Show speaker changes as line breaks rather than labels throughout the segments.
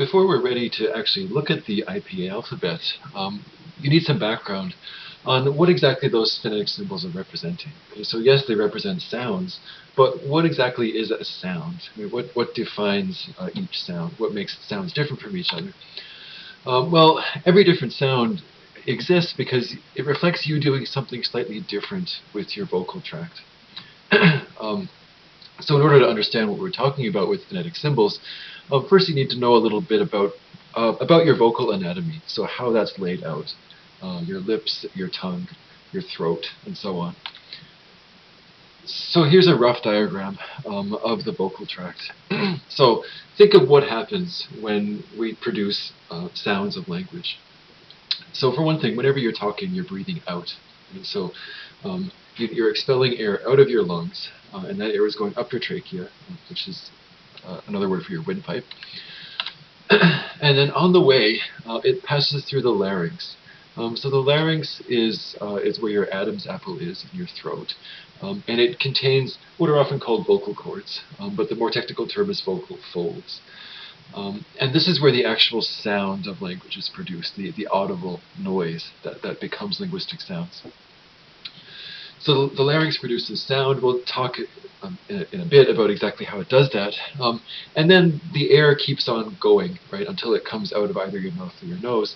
Before we're ready to actually look at the IPA alphabet, you need some background on what exactly those phonetic symbols are representing. Okay, so yes, they represent sounds, but what exactly is a sound? I mean, what defines each sound? What makes sounds different from each other? Well, every different sound exists because it reflects you doing something slightly different with your vocal tract. So in order to understand what we're talking about with phonetic symbols, first you need to know a little bit about your vocal anatomy, so how that's laid out, your lips, your tongue, your throat, and so on. So here's a rough diagram of the vocal tract. So think of what happens when we produce sounds of language. So for one thing, whenever you're talking, you're breathing out. And so you're expelling air out of your lungs, and that air is going up your trachea, which is another word for your windpipe. And then on the way, it passes through the larynx. So the larynx is where your Adam's apple is in your throat. And it contains what are often called vocal cords, but the more technical term is vocal folds. And this is where the actual sound of language is produced, the audible noise that becomes linguistic sounds. So the larynx produces sound. We'll talk in a bit about exactly how it does that. And then the air keeps on going, right, until it comes out of either your mouth or your nose.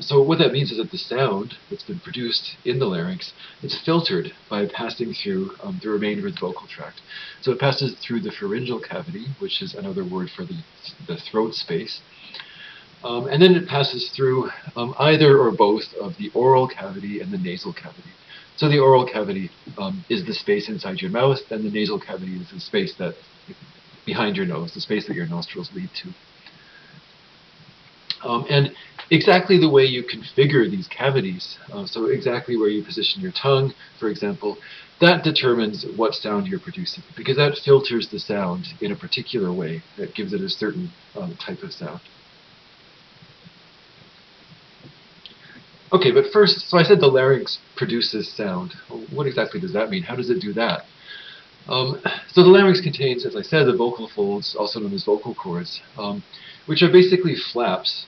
So what that means is that the sound that's been produced in the larynx is filtered by passing through the remainder of the vocal tract. So it passes through the pharyngeal cavity, which is another word for the throat space. And then it passes through either or both of the oral cavity and the nasal cavity. So the oral cavity is the space inside your mouth, and the nasal cavity is the space that behind your nose, the space that your nostrils lead to. And exactly the way you configure these cavities, so exactly where you position your tongue, for example, that determines what sound you're producing, because that filters the sound in a particular way that gives it a certain type of sound. Okay, but first, so I said the larynx produces sound. Well, what exactly does that mean? How does it do that? So the larynx contains, as I said, the vocal folds, also known as vocal cords, which are basically flaps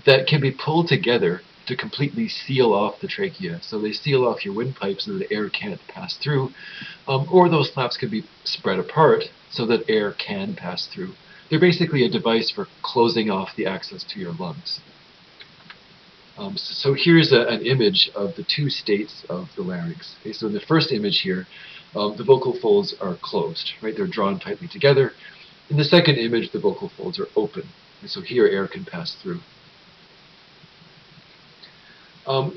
that can be pulled together to completely seal off the trachea. So they seal off your windpipe so that air can't pass through, or those flaps can be spread apart so that air can pass through. They're basically a device for closing off the access to your lungs. So here's an image of the two states of the larynx. Okay, so in the first image here, the vocal folds are closed, right? They're drawn tightly together. In the second image, the vocal folds are open. And so here air can pass through.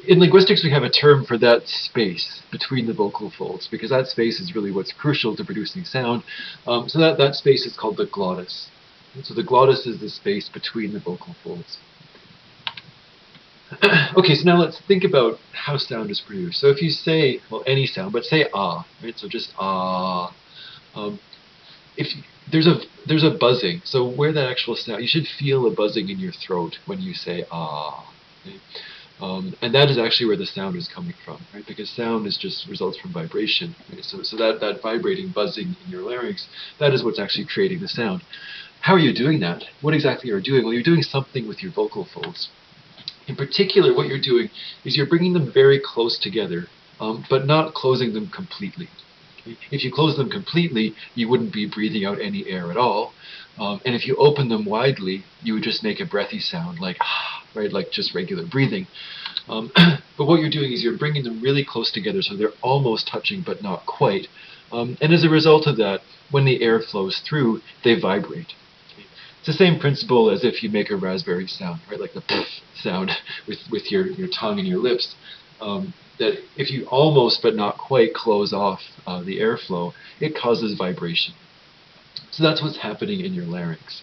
In linguistics, we have a term for that space between the vocal folds, because that space is really what's crucial to producing sound. So that space is called the glottis. And so the glottis is the space between the vocal folds. Okay, so now let's think about how sound is produced. So if you say, well, any sound, but say ah, right? So just ah. There's a buzzing. So where that actual sound, you should feel a buzzing in your throat when you say ah. Okay? And that is actually where the sound is coming from, right? Because sound is just results from vibration. Right? So that vibrating, buzzing in your larynx, that is what's actually creating the sound. How are you doing that? What exactly are you doing? Well, you're doing something with your vocal folds. In particular, what you're doing is you're bringing them very close together, but not closing them completely. Okay? If you close them completely, you wouldn't be breathing out any air at all. And if you open them widely, you would just make a breathy sound like ah, right, like just regular breathing. But what you're doing is you're bringing them really close together so they're almost touching but not quite. And as a result of that, when the air flows through, they vibrate. It's the same principle as if you make a raspberry sound, right? Like the pff sound with your tongue and your lips. That if you almost but not quite close off the airflow, it causes vibration. So that's what's happening in your larynx.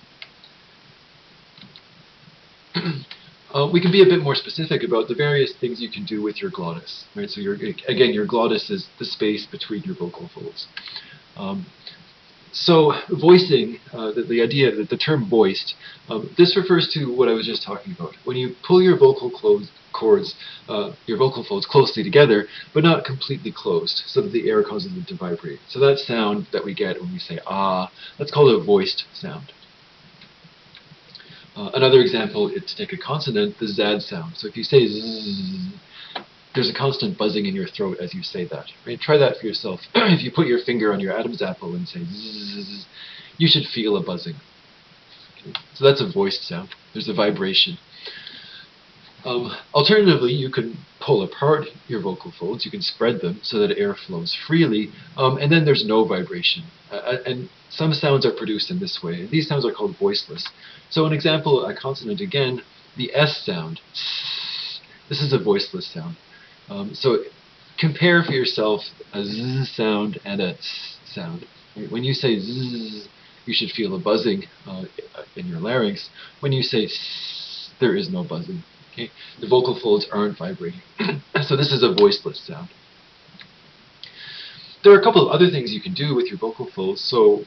We can be a bit more specific about the various things you can do with your glottis, right? So again, your glottis is the space between your vocal folds. So voicing, the idea that the term voiced, this refers to what I was just talking about. When you pull your vocal cords, your vocal folds closely together, but not completely closed, so that the air causes them to vibrate. So that sound that we get when we say ah, that's called a voiced sound. Another example is to take a consonant, the Z sound. So if you say Z, there's a constant buzzing in your throat as you say that. Right? Try that for yourself. If you put your finger on your Adam's apple and say Z, you should feel a buzzing. Okay? So that's a voiced sound. There's a vibration. Alternatively, you can pull apart your vocal folds. You can spread them so that air flows freely, and then there's no vibration. And some sounds are produced in this way. These sounds are called voiceless. So an example, a consonant again, the S sound. This is a voiceless sound. So compare for yourself a Z sound and a S sound. When you say Z, you should feel a buzzing in your larynx. When you say S, there is no buzzing. Okay? The vocal folds aren't vibrating. So this is a voiceless sound. There are a couple of other things you can do with your vocal folds. So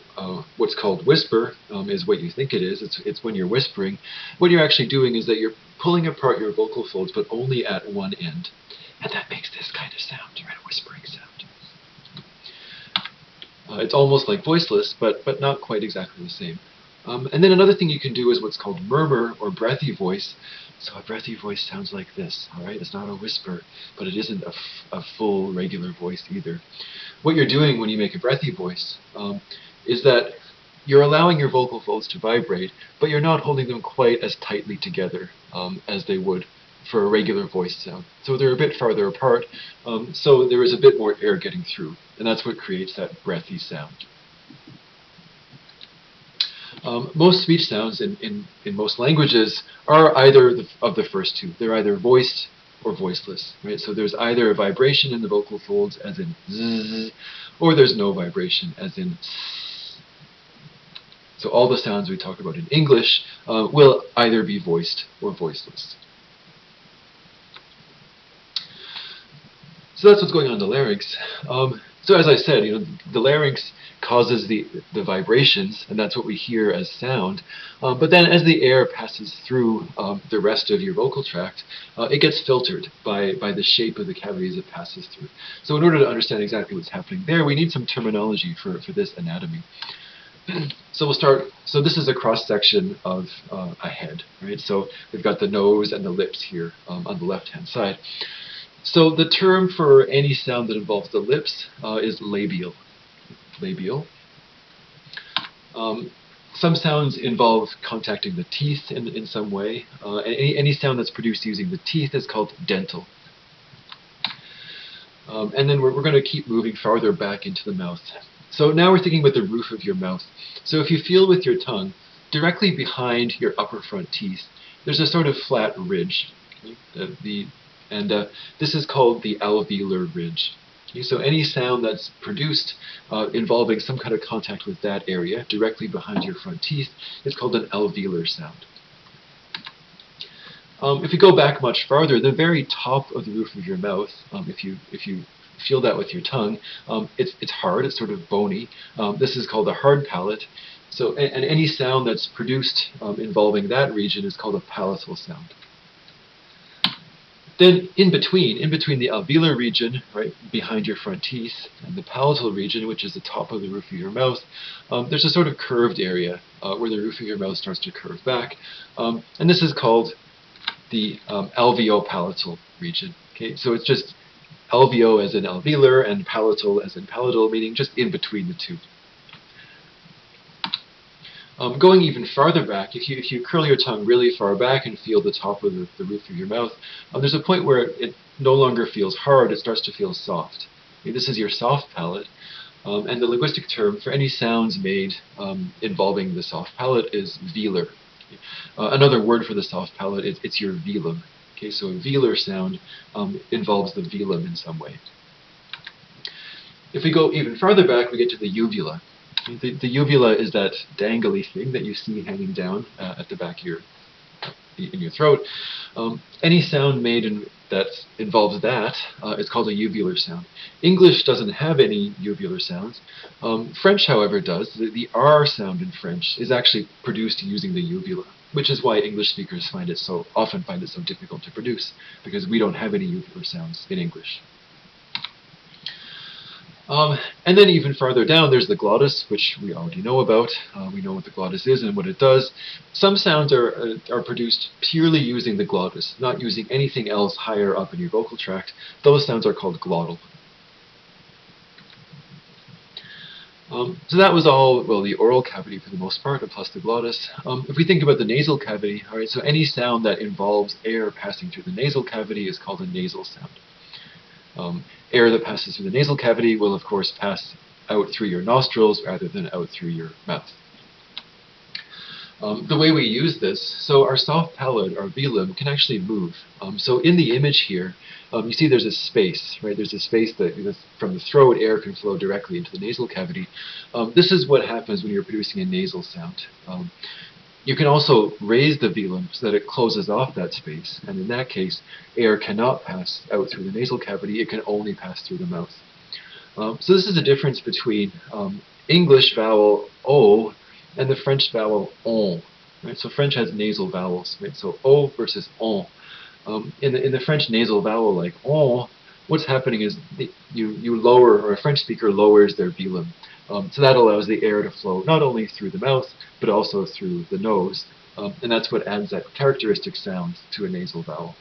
what's called whisper is what you think it is. It's when you're whispering. What you're actually doing is that you're pulling apart your vocal folds, but only at one end. And that makes this kind of sound, right? A whispering sound. It's almost like voiceless, but not quite exactly the same. And then another thing you can do is what's called murmur or breathy voice. So a breathy voice sounds like this, all right? It's not a whisper, but it isn't a full regular voice either. What you're doing when you make a breathy voice is that you're allowing your vocal folds to vibrate, but you're not holding them quite as tightly together as they would for a regular voice sound. So they're a bit farther apart, so there is a bit more air getting through, and that's what creates that breathy sound. Most speech sounds in most languages are either of the first two. They're either voiced or voiceless, right? So there's either a vibration in the vocal folds, as in zzz, or there's no vibration, as in s. So all the sounds we talk about in English will either be voiced or voiceless. So that's what's going on in the larynx. So as I said, the larynx causes the vibrations, and that's what we hear as sound. But then as the air passes through the rest of your vocal tract, it gets filtered by the shape of the cavities it passes through. So in order to understand exactly what's happening there, we need some terminology for this anatomy. So we'll start. So this is a cross-section of a head, right? So we've got the nose and the lips here on the left-hand side. So the term for any sound that involves the lips is labial. Labial. Some sounds involve contacting the teeth in some way. Any sound that's produced using the teeth is called dental. And then we're going to keep moving farther back into the mouth. So now we're thinking about the roof of your mouth. So if you feel with your tongue, directly behind your upper front teeth, there's a sort of flat ridge. Okay? This is called the alveolar ridge. Okay, so any sound that's produced involving some kind of contact with that area directly behind your front teeth is called an alveolar sound. If you go back much farther, the very top of the roof of your mouth, if you feel that with your tongue, it's hard, it's sort of bony. This is called a hard palate. So, and any sound that's produced involving that region is called a palatal sound. Then in between the alveolar region, right behind your front teeth, and the palatal region, which is the top of the roof of your mouth, there's a sort of curved area where the roof of your mouth starts to curve back. And this is called the alveopalatal region. Okay, so it's just alveo as in alveolar and palatal as in palatal, meaning just in between the two. Going even farther back, if you curl your tongue really far back and feel the top of the roof of your mouth, there's a point where it no longer feels hard, it starts to feel soft. Okay, this is your soft palate, and the linguistic term for any sounds made involving the soft palate is velar. Okay. Another word for the soft palate is it's your velum. Okay, so a velar sound involves the velum in some way. If we go even farther back, we get to the uvula. The uvula is that dangly thing that you see hanging down at the back of in your throat. Any sound made that involves that is called a uvular sound. English doesn't have any uvular sounds. French, however, does. The R sound in French is actually produced using the uvula, which is why English speakers often find it so difficult to produce, because we don't have any uvular sounds in English. And then even farther down, there's the glottis, which we already know about. We know what the glottis is and what it does. Some sounds are produced purely using the glottis, not using anything else higher up in your vocal tract. Those sounds are called glottal. So that was all, well, the oral cavity for the most part, plus the glottis. If we think about the nasal cavity, all right, so any sound that involves air passing through the nasal cavity is called a nasal sound. Air that passes through the nasal cavity will, of course, pass out through your nostrils rather than out through your mouth. The way we use this, so our soft palate, our velum, can actually move. So in the image here, you see there's a space, right? There's a space that from the throat, air can flow directly into the nasal cavity. This is what happens when you're producing a nasal sound. You can also raise the velum so that it closes off that space, and in that case, air cannot pass out through the nasal cavity, it can only pass through the mouth. So this is the difference between English vowel O and the French vowel on. Right? So French has nasal vowels, right? So O versus on. In the French nasal vowel like on, what's happening is you lower, or a French speaker lowers their velum. So that allows the air to flow not only through the mouth, but also through the nose. And that's what adds that characteristic sound to a nasal vowel.